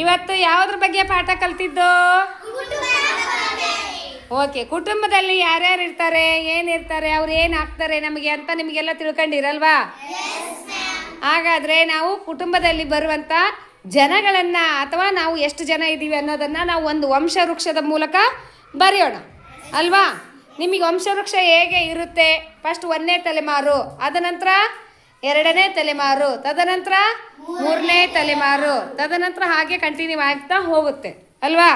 ಇವತ್ತು ಯಾವುದ್ರ ಬಗ್ಗೆ ಪಾಠ ಕಲ್ತಿದ್ದು? ಓಕೆ, ಕುಟುಂಬದಲ್ಲಿ ಯಾರ್ಯಾರು ಇರ್ತಾರೆ, ಏನಿರ್ತಾರೆ, ಅವ್ರು ಏನು ಹಾಕ್ತಾರೆ ನಮಗೆ ಅಂತ ನಿಮಗೆಲ್ಲ ತಿಳ್ಕೊಂಡಿರಲ್ವಾ? ಹಾಗಾದರೆ ನಾವು ಕುಟುಂಬದಲ್ಲಿ ಬರುವಂಥ ಜನಗಳನ್ನು ಅಥವಾ ನಾವು ಎಷ್ಟು ಜನ ಇದ್ದೀವಿ ಅನ್ನೋದನ್ನು ನಾವು ಒಂದು ವಂಶವೃಕ್ಷದ ಮೂಲಕ ಬರೆಯೋಣ ಅಲ್ವಾ? ನಿಮಗೆ ವಂಶವೃಕ್ಷ ಹೇಗೆ ಇರುತ್ತೆ? ಫಸ್ಟ್ 1ನೇ ತಲೆಮಾರು, ಅದ ನಂತರ 2ನೇ ತಲೆಮಾರು, ತದನಂತರ 3ನೇ ತಲೆಮಾರು, ತದನಂತರ ಹಾಗೆ ಕಂಟಿನ್ಯೂ ಆಗ್ತಾ ಹೋಗುತ್ತೆ ಅಲ್ವಾ?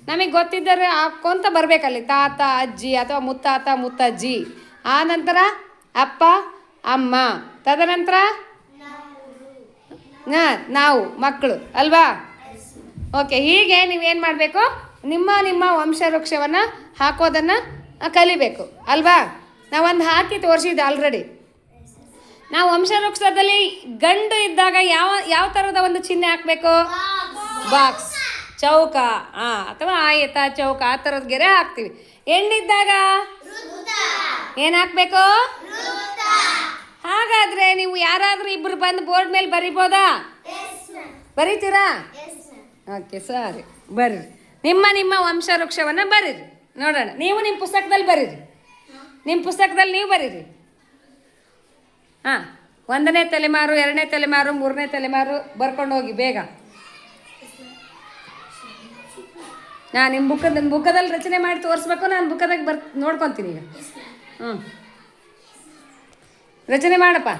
ನಮಗೆ ಗೊತ್ತಿದ್ದರೆ ಹಾಕ್ಕೊಂತ ಬರಬೇಕಲ್ಲಿ ತಾತ ಅಜ್ಜಿ ಅಥವಾ ಮುತ್ತಾತ ಮುತ್ತಜ್ಜಿ, ಆ ನಂತರ ಅಪ್ಪ ಅಮ್ಮ, ತದನಂತರ ನಾವು ಮಕ್ಕಳು ಅಲ್ವಾ? ಓಕೆ, ಹೀಗೆ ನೀವೇನು ಮಾಡಬೇಕು? ನಿಮ್ಮ ವಂಶವೃಕ್ಷವನ್ನು ಹಾಕೋದನ್ನು ಕಲಿಬೇಕು ಅಲ್ವಾ? ನಾವೊಂದು ಹಾಕಿ ತೋರಿಸಿದ್ದೆ ಆಲ್ರೆಡಿ. ನಾವು ವಂಶವೃಕ್ಷದಲ್ಲಿ ಗಂಡು ಇದ್ದಾಗ ಯಾವ ಥರದ ಒಂದು ಚಿಹ್ನೆ ಹಾಕಬೇಕು? ಬಾಕ್ಸ್, ಚೌಕ, ಅಥವಾ ಆಯತ, ಚೌಕ, ಆ ಥರದ ಗೆರೆ ಹಾಕ್ತೀವಿ. ಹೆಣ್ಣಿದ್ದಾಗ ಏನು ಹಾಕಬೇಕು? ಹಾಗಾದರೆ ನೀವು ಯಾರಾದರೂ ಇಬ್ಬರು ಬಂದು ಬೋರ್ಡ್ ಮೇಲೆ ಬರಿಬೋದಾ? ಬರೀತೀರಾ? ಓಕೆ, ಸರಿ, ಬರ್ರಿ. ನಿಮ್ಮ ವಂಶವೃಕ್ಷವನ್ನು ಬರೀರಿ ನೋಡೋಣ. ನೀವು ನಿಮ್ಮ ಪುಸ್ತಕದಲ್ಲಿ ಬರೀರಿ, ನಿಮ್ಮ ಪುಸ್ತಕದಲ್ಲಿ ನೀವು ಬರೀರಿ. 1ನೇ ತಲೆಮಾರು, 2ನೇ ತಲೆಮಾರು, 3ನೇ ತಲೆಮಾರು ಬರ್ಕೊಂಡು ಹೋಗಿ ಬೇಗ. ನಾನು ನಿಮ್ಮ ಬುಕ್ಕದಲ್ಲಿ ರಚನೆ ಮಾಡಿ ತೋರಿಸ್ಬೇಕು. ನಾನು ಬುಕ್ಕದಾಗ ನೋಡ್ಕೊತೀನಿ ಈಗ. ರಚನೆ ಮಾಡಪ್ಪ.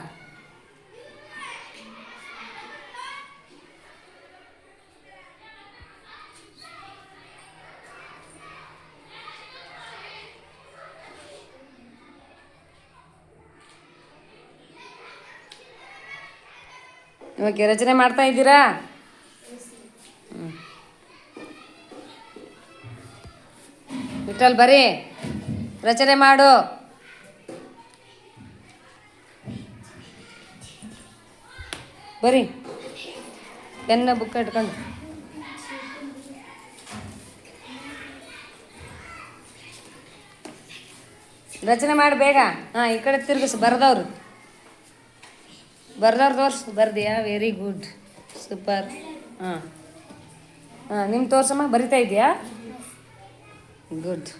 ಓಕೆ, ರಚನೆ ಮಾಡ್ತಾ ಇದ್ದೀರಾ? ವಿಠಲ್ ಬರೀ, ರಚನೆ ಮಾಡು. ಬರೀ, ಪೆನ್ನ ಬುಕ್ ಇಟ್ಕೊಂಡು. ರಚನೆ ಮಾಡಿ ಬೇಗ. ಈ ಕಡೆ ತಿರುಗಿಸು. ಬರ್ದವ್ರು ತೋರಿಸು. ಬರ್ದಿಯಾ? Very good, super. ನಿಮ್ಮ ತೋರ್ಸಮ್ಮ. ಬರಿತಾ ಇದೆಯಾ? ಗುಡ್.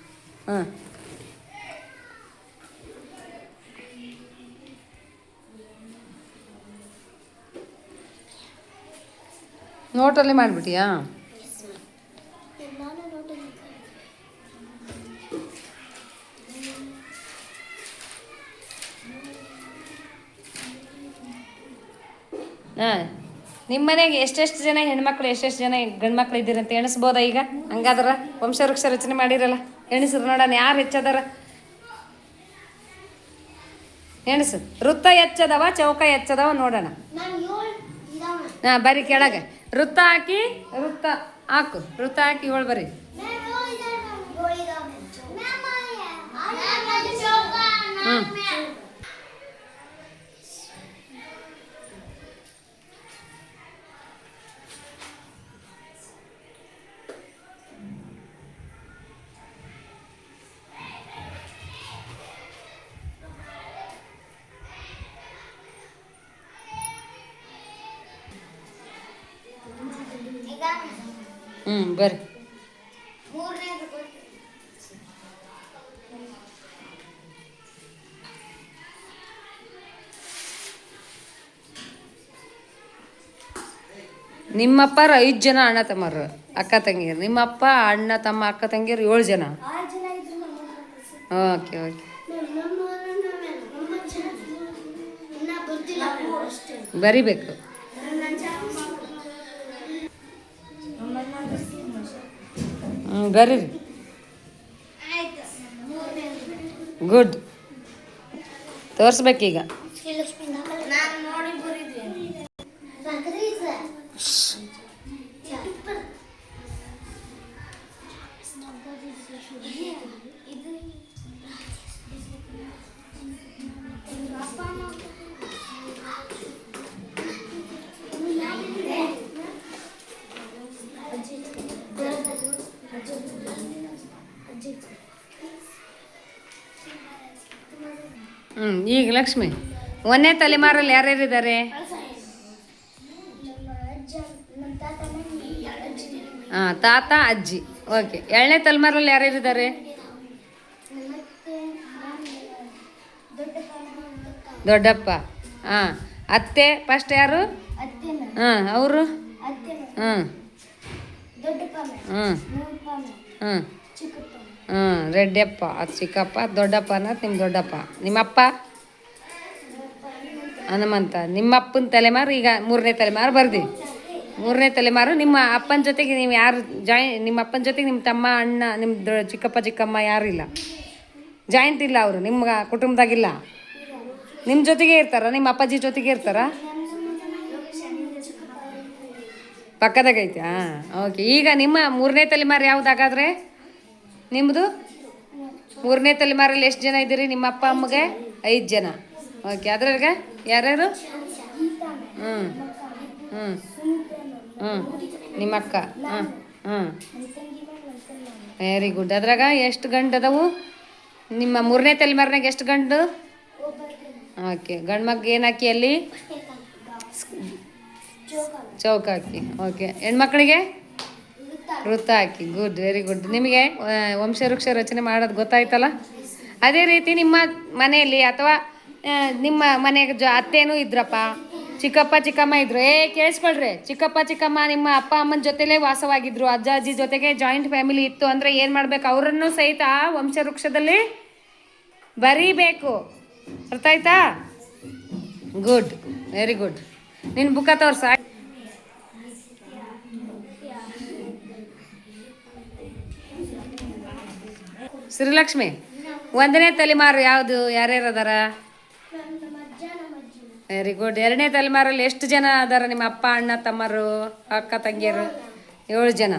ನೋಟಲ್ಲಿ ಮಾಡಿಬಿಟ್ಟಿಯಾ? ನಿಮ್ಮ ಮನೆಗೆ ಎಷ್ಟೆಷ್ಟು ಜನ ಹೆಣ್ಮಕ್ಳು, ಎಷ್ಟೆಷ್ಟು ಜನ ಗಂಡ್ಮಕ್ಳು ಇದ್ದೀರಂತ ಎಣಿಸ್ಬೋದಾ ಈಗ? ಹಂಗಾದ್ರೆ ವಂಶವೃಕ್ಷ ರಚನೆ ಮಾಡಿರಲ್ಲ, ಎಣಿಸ್ರು ನೋಡೋಣ ಯಾರು ಹೆಚ್ಚದರ. ಎಣಿಸು. ವೃತ್ತ ಹೆಚ್ಚದವ, ಚೌಕ ಹೆಚ್ಚದವ ನೋಡೋಣ. ಬರೀ ಕೆಳಗೆ ವೃತ್ತ ಹಾಕಿ, ವೃತ್ತ ಹಾಕು, ವೃತ್ತ ಹಾಕಿ 7 ಬರೀ. ಬರ್ರಿ. ನಿಮ್ಮಪ್ಪರ 5 ಜನ ಅಣ್ಣ ತಮ್ಮರು, ಅಕ್ಕ ತಂಗಿಯರು. ನಿಮ್ಮಪ್ಪ ಅಣ್ಣ ತಮ್ಮ ಅಕ್ಕ ತಂಗಿಯರು 7 ಜನ. ಓಕೆ ಓಕೆ, ಬರಿಬೇಕು. ಬರೀರಿ. ಗುಡ್. ತೋರಿಸ್ಬೇಕೀಗ. ಈಗ ಲಕ್ಷ್ಮಿ, 1ನೇ ತಲೆಮಾರಲ್ಲಿ ಯಾರ್ಯಾರಿದ್ದಾರೆ? ಹಾಂ, ತಾತ ಅಜ್ಜಿ. ಓಕೆ, ಎರಡನೇ ತಲೆಮಾರಲ್ಲಿ ಯಾರ್ಯಾರಿದ್ದಾರೆ? ದೊಡ್ಡಪ್ಪ. ಹಾಂ, ಅತ್ತೆ ಫಸ್ಟ್ ಯಾರು? ಹಾಂ, ಅವರು? ಹ್ಞೂ ಹ್ಞೂ ಹ್ಞೂ ಹ್ಞೂ ರೆಡ್ಡಪ್ಪ, ಅದು ಚಿಕ್ಕಪ್ಪ. ದೊಡ್ಡಪ್ಪ ಅನ್ನೋದು ನಿಮ್ಮ ದೊಡ್ಡಪ್ಪ. ನಿಮ್ಮಪ್ಪ ಹನುಮಂತ. ನಿಮ್ಮಪ್ಪನ ತಲೆಮಾರು ಈಗ ಮೂರನೇ ತಲೆಮಾರು ಬರ್ದಿ. ಮೂರನೇ ತಲೆಮಾರು ನಿಮ್ಮ ಅಪ್ಪನ ಜೊತೆಗೆ ನೀವು ಯಾರು ನಿಮ್ಮ ಅಪ್ಪನ ಜೊತೆಗೆ ನಿಮ್ಮ ತಮ್ಮ ಅಣ್ಣ ನಿಮ್ಮ ಚಿಕ್ಕಪ್ಪ ಚಿಕ್ಕಮ್ಮ ಯಾರು ಇಲ್ಲ, ಜಾಯಿಂಟ್ ಇಲ್ಲ, ಅವರು ನಿಮ್ಮ ಕುಟುಂಬದಾಗಿಲ್ಲ. ನಿಮ್ಮ ಜೊತೆಗೆ ಇರ್ತಾರ? ನಿಮ್ಮ ಅಪ್ಪಾಜಿ ಜೊತೆಗೆ ಇರ್ತಾರ? ಪಕ್ಕದಾಗೈತೆ. ಹಾಂ, ಓಕೆ. ಈಗ ನಿಮ್ಮ ಮೂರನೇ ತಲೆಮಾರು ಯಾವುದಾಗಾದ್ರೆ ನಿಮ್ಮದು? ಮೂರನೇ ತಲೆಮಾರಲ್ಲಿ ಎಷ್ಟು ಜನ ಇದ್ದೀರಿ ನಿಮ್ಮ ಅಪ್ಪ ಅಮ್ಮಗೆ? 5 ಜನ. ಓಕೆ, ಅದ್ರಾಗ ಯಾರ್ಯಾರು? ಹ್ಞೂ ಹ್ಞೂ ಹ್ಞೂ ನಿಮ್ಮ ಅಕ್ಕ. ಹಾಂ ಹಾಂ, ವೆರಿ ಗುಡ್. ಅದ್ರಾಗ ಎಷ್ಟು ಗಂಡು ಅದಾವು ನಿಮ್ಮ ಮೂರನೇ ತಲೆಮಾರಿನಾಗ? ಎಷ್ಟು ಗಂಡು? ಓಕೆ, ಗಂಡು ಮಗ ಏನು ಹಾಕಿ ಅಲ್ಲಿ? ಚೌಕ ಹಾಕಿ. ಓಕೆ, ಹೆಣ್ಮಕ್ಳಿಗೆ ವೃತ್ತ ಹಾಕಿ. Good, very good. ನಿಮಗೆ ವಂಶವೃಕ್ಷ ರಚನೆ ಮಾಡೋದು ಗೊತ್ತಾಯ್ತಲ್ಲ? ಅದೇ ರೀತಿ ನಿಮ್ಮ ಮನೆಯಲ್ಲಿ ಅಥವಾ ನಿಮ್ಮ ಮನೆಗೆ ಅತ್ತೇನೂ ಇದ್ರಪ್ಪ, ಚಿಕ್ಕಪ್ಪ ಚಿಕ್ಕಮ್ಮ ಇದ್ರು. ಕೇಳಿಸ್ಕೊಳ್ರಿ, ಚಿಕ್ಕಪ್ಪ ಚಿಕ್ಕಮ್ಮ ನಿಮ್ಮ ಅಪ್ಪ ಅಮ್ಮನ ಜೊತೆಲೇ ವಾಸವಾಗಿದ್ರು, ಅಜ್ಜ ಅಜ್ಜಿ ಜೊತೆಗೆ ಜಾಯಿಂಟ್ ಫ್ಯಾಮಿಲಿ ಇತ್ತು ಅಂದರೆ ಏನು ಮಾಡಬೇಕು? ಅವರನ್ನು ಸಹಿತ ವಂಶವೃಕ್ಷದಲ್ಲಿ ಬರೀಬೇಕು. ಅರ್ಥ ಆಯ್ತಾ? Good, very good. ನಿನ್ನ ಬುಕ್ಕ ತೋರ್ಸ. ಶ್ರೀಲಕ್ಷ್ಮಿ, 1ನೇ ತಲೆಮಾರು ಯಾವುದು? ಯಾರ್ಯಾರು ಅದಾರ? Very good. 2ನೇ ತಲೆಮಾರಲ್ಲಿ ಎಷ್ಟು ಜನ ಅದಾರ ನಿಮ್ಮ ಅಪ್ಪ ಅಣ್ಣ ತಮ್ಮರು ಅಕ್ಕ ತಂಗಿಯರು? 7 ಜನ.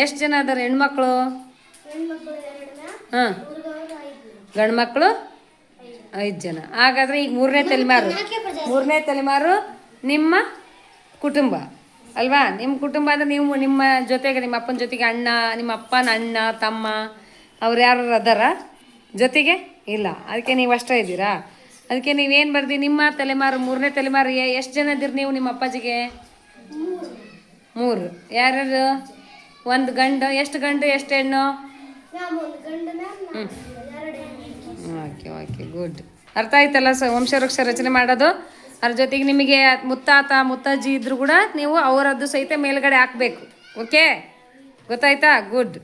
ಎಷ್ಟು ಜನ ಅದಾರ ಹೆಣ್ಮಕ್ಳು? ಹಾಂ, ಗಂಡು ಮಕ್ಕಳು 5 ಜನ. ಹಾಗಾದರೆ ಈಗ ಮೂರನೇ ತಲೆಮಾರು ನಿಮ್ಮ ಕುಟುಂಬ ಅಲ್ವಾ? ನಿಮ್ಮ ಕುಟುಂಬ ಅಂದರೆ ನೀವು ನಿಮ್ಮ ಜೊತೆಗೆ ನಿಮ್ಮ ಅಪ್ಪನ ಜೊತೆಗೆ ಅಣ್ಣ, ನಿಮ್ಮ ಅಪ್ಪನ ಅಣ್ಣ ತಮ್ಮ ಅವ್ರು ಯಾರು ಅದಾರ ಜೊತೆಗೆ? ಇಲ್ಲ. ಅದಕ್ಕೆ ನೀವು ಅಷ್ಟೇ ಇದ್ದೀರಾ. ಅದಕ್ಕೆ ನೀವೇನು ಬರ್ದಿ? ನಿಮ್ಮ ತಲೆಮಾರು ಮೂರನೇ ತಲೆಮಾರು ಎಷ್ಟು ಜನ ಇದ್ದೀರಿ ನೀವು ನಿಮ್ಮ ಅಪ್ಪಾಜಿಗೆ? 3. ಯಾರ್ಯಾರು? 1 ಗಂಡು. ಎಷ್ಟು ಗಂಡು ಎಷ್ಟು ಹೆಣ್ಣು? Okay okay, good. ಅರ್ಥ ಆಯ್ತಲ್ಲ ವಂಶವೃಕ್ಷ ರಚನೆ ಮಾಡೋದು? ಅದ್ರ ಜೊತೆಗೆ ನಿಮಗೆ ಮುತ್ತಾತ ಮುತ್ತಜ್ಜಿ ಇದ್ರು ಕೂಡ ನೀವು ಅವರದ್ದು ಸಹಿತ ಮೇಲ್ಗಡೆ ಹಾಕಬೇಕು. ಓಕೆ, ಗೊತ್ತಾಯ್ತಾ? ಗುಡ್.